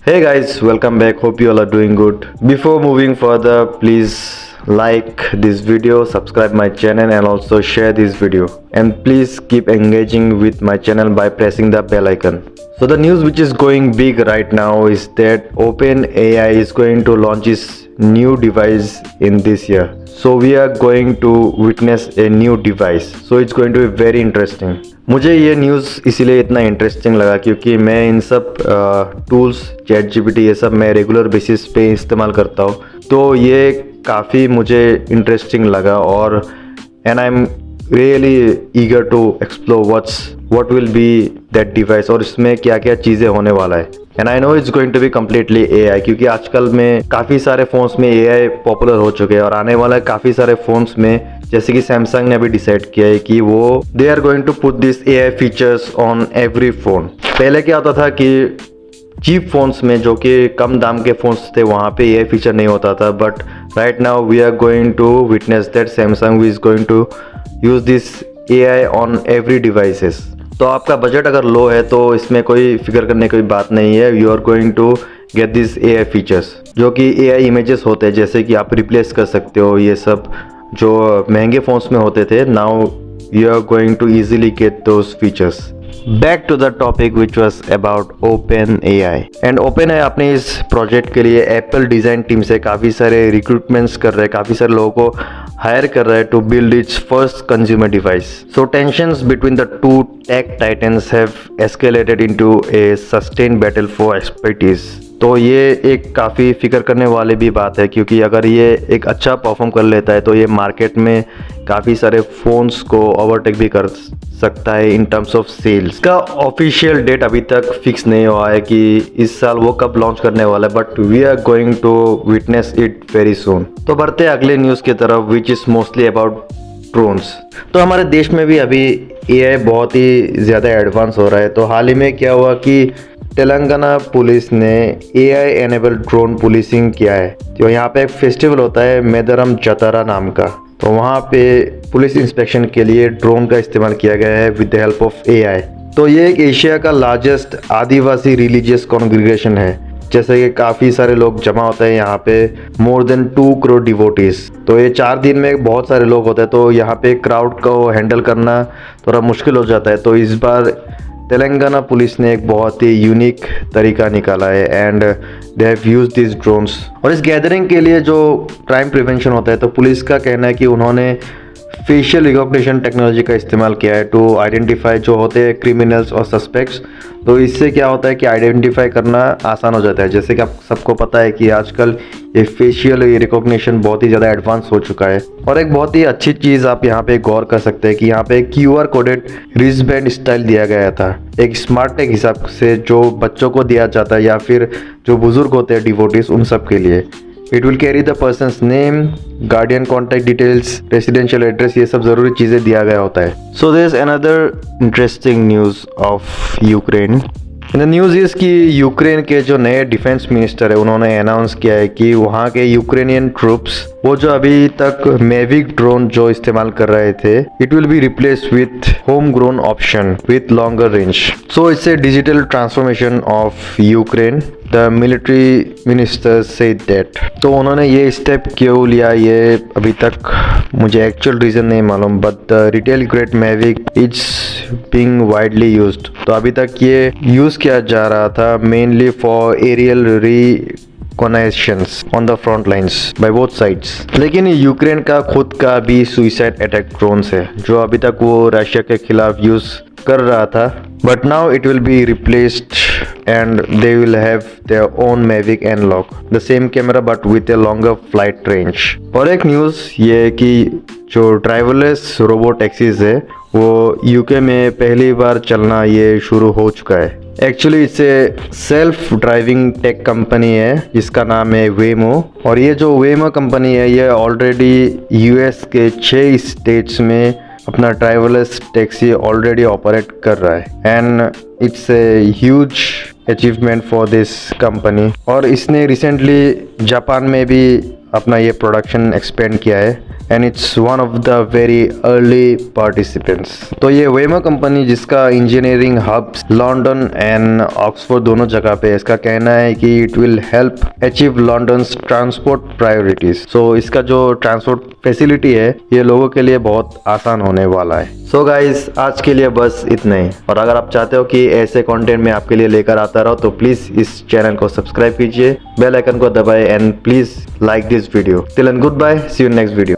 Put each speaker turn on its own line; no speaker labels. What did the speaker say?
Hey guys, welcome back. Hope you all are doing good. Before moving further, please like this video, subscribe my channel and also share this video. And please keep engaging with my channel by pressing the bell icon. So the news which is going big right now is that OpenAI is going to launch its new device in this year. So we are going to witness a new device. So it's going to be very interesting. मुझे ये news इसीलिए इतना interesting लगा क्योंकि मैं इन सब tools chat GPT ये सब मैं रेगुलर बेसिस पे इस्तेमाल करता हूँ, तो ये काफ़ी मुझे इंटरेस्टिंग लगा और and I am really eager to explore what will be that device और इसमें क्या क्या चीज़ें होने वाला है. And I know it's going to be completely AI क्योंकि आजकल में काफ़ी सारे फ़ोन्स में एआई पॉपुलर हो चुके हैं और आने वाला काफ़ी सारे फ़ोन्स में जैसे कि सैमसंग ने अभी डिसाइड किया है कि वो they are going to put this AI features on every phone. पहले क्या होता था कि चीप फ़ोन्स में जो कि कम दाम के फ़ोन्स थे वहाँ पे एआई फीचर नहीं होता था, but right now we are going to witness that Samsung is going to use this AI on every devices. तो आपका बजट अगर लो है तो इसमें कोई फिक्र करने की बात नहीं है. You are going to get this AI features जो कि एआई इमेजेस होते हैं, जैसे कि आप रिप्लेस कर सकते हो ये सब जो महंगे फ़ोन्स में होते थे. Now you are going to easily get those features. Back to the topic which was about OpenAI. And OpenAI अपने इस प्रोजेक्ट के लिए एप्पल डिज़ाइन टीम से काफ़ी सारे रिक्रूटमेंट्स कर रहे हैं, काफ़ी सारे लोगों को हायर कर रहा है to build its first consumer device. So tensions between the two tech titans have escalated into a sustain battle for expertise. तो ये एक काफ़ी फिक्र करने वाली भी बात है क्योंकि अगर ये एक अच्छा परफॉर्म कर लेता है तो ये मार्केट में काफ़ी सारे फ़ोन्स को ओवरटेक भी कर सकता है इन टर्म्स ऑफ सेल्स. का ऑफिशियल डेट अभी तक फिक्स नहीं हुआ है कि इस साल वो कब लॉन्च करने वाला है, but we are going to witness it very soon. तो बढ़ते हैं अगले न्यूज़ की तरफ which is mostly about drones. तो हमारे देश में भी अभी एआई बहुत ही ज़्यादा एडवांस हो रहा है. तो हाल ही में क्या हुआ कि तेलंगाना पुलिस ने एआई एनेबल ड्रोन पुलिसिंग किया है. तो यहाँ पे एक फेस्टिवल होता है मेदरम जतारा नाम का, तो वहाँ पे पुलिस इंस्पेक्शन के लिए ड्रोन का इस्तेमाल किया गया है with the help of AI. तो ये एक एशिया का लार्जेस्ट आदिवासी रिलीजियस कॉन्ग्रीगेशन है, जैसे कि काफ़ी सारे लोग जमा होते हैं यहाँ पे, मोर देन 2 करोड़ डिवोटीज. तो ये 4 दिन में बहुत सारे लोग होते हैं, तो यहाँ पे क्राउड को हैंडल करना थोड़ा मुश्किल हो जाता है. तो इस बार तेलंगाना पुलिस ने एक बहुत ही यूनिक तरीका निकाला है and they have used this drones. और इस गैदरिंग के लिए जो क्राइम प्रिवेंशन होता है, तो पुलिस का कहना है कि उन्होंने फेशियल रिकॉग्निशन टेक्नोलॉजी का इस्तेमाल किया है टू आइडेंटिफाई जो होते हैं क्रिमिनल्स और सस्पेक्ट्स. तो इससे क्या होता है कि आइडेंटिफाई करना आसान हो जाता है. जैसे कि आप सबको पता है कि आजकल ये फेशियल रिकॉग्निशन बहुत ही ज़्यादा एडवांस हो चुका है. और एक बहुत ही अच्छी चीज़ आप यहाँ पे गौर कर सकते हैं कि यहाँ पे QR कोडेड रिस्टबैंड स्टाइल दिया गया था, एक स्मार्ट टेक हिसाब से जो बच्चों को दिया जाता है या फिर जो बुजुर्ग होते हैं डिवोटीज उन सब के लिए. It will carry the person's name, guardian contact details, residential address, ये सब ज़रूरी चीज़ें दिया गया होता है. So there is another interesting news of Ukraine. The news is कि यूक्रेन के जो नए डिफेंस मिनिस्टर है उन्होंने अनाउंस किया है कि वहाँ के यूक्रेनियन ट्रूप्स वो जो अभी तक मेविक ड्रोन जो इस्तेमाल कर रहे थे, it will be replace with home grown option with longer range. So it's a digital transformation of Ukraine. The military minister said that. तो उन्होंने ये स्टेप क्यों लिया ये अभी तक मुझे एक्चुअल रीज़न नहीं मालूम, but the retail grade Mavic is being widely used. तो अभी तक ये यूज़ किया जा रहा था mainly for aerial recognitions on the front lines by both sides. लेकिन यूक्रेन का खुद का भी सुइसाइड अटैक ड्रोन्स है जो अभी तक वो रशिया के खिलाफ यूज़ कर रहा था, but now it will be replaced and they will have their own Mavic analog, the same camera but with a longer flight range. और एक न्यूज़ ये है कि जो ड्राइवरलेस रोबो टैक्सीज है वो यूके में पहली बार चलना ये शुरू हो चुका है. एक्चुअली इसे सेल्फ ड्राइविंग टेक कंपनी है जिसका नाम है वेमो. और ये जो वेमो कंपनी है ये ऑलरेडी US के 6 स्टेट्स में अपना ड्राइवरलेस टैक्सी ऑलरेडी ऑपरेट कर रहा है. And it's a huge achievement for this company. और इसने रिसेंटली जापान में भी अपना ये प्रोडक्शन एक्सपेंड किया है and it's one of the very early participants. तो ये वेमो कंपनी जिसका engineering hubs London and Oxford दोनों जगह पे, इसका कहना है कि it will help achieve London's transport priorities. So इसका जो ट्रांसपोर्ट फैसिलिटी है ये लोगों के लिए बहुत आसान होने वाला है। सो गाइस, आज के लिए बस इतना ही। और अगर आप चाहते हो कि ऐसे कंटेंट मैं आपके लिए लेकर आता रहूं तो प्लीज इस चैनल को सब्सक्राइब कीजिए, बेल आइकन को दबाएं and please like this video. Till end goodbye, see you next video.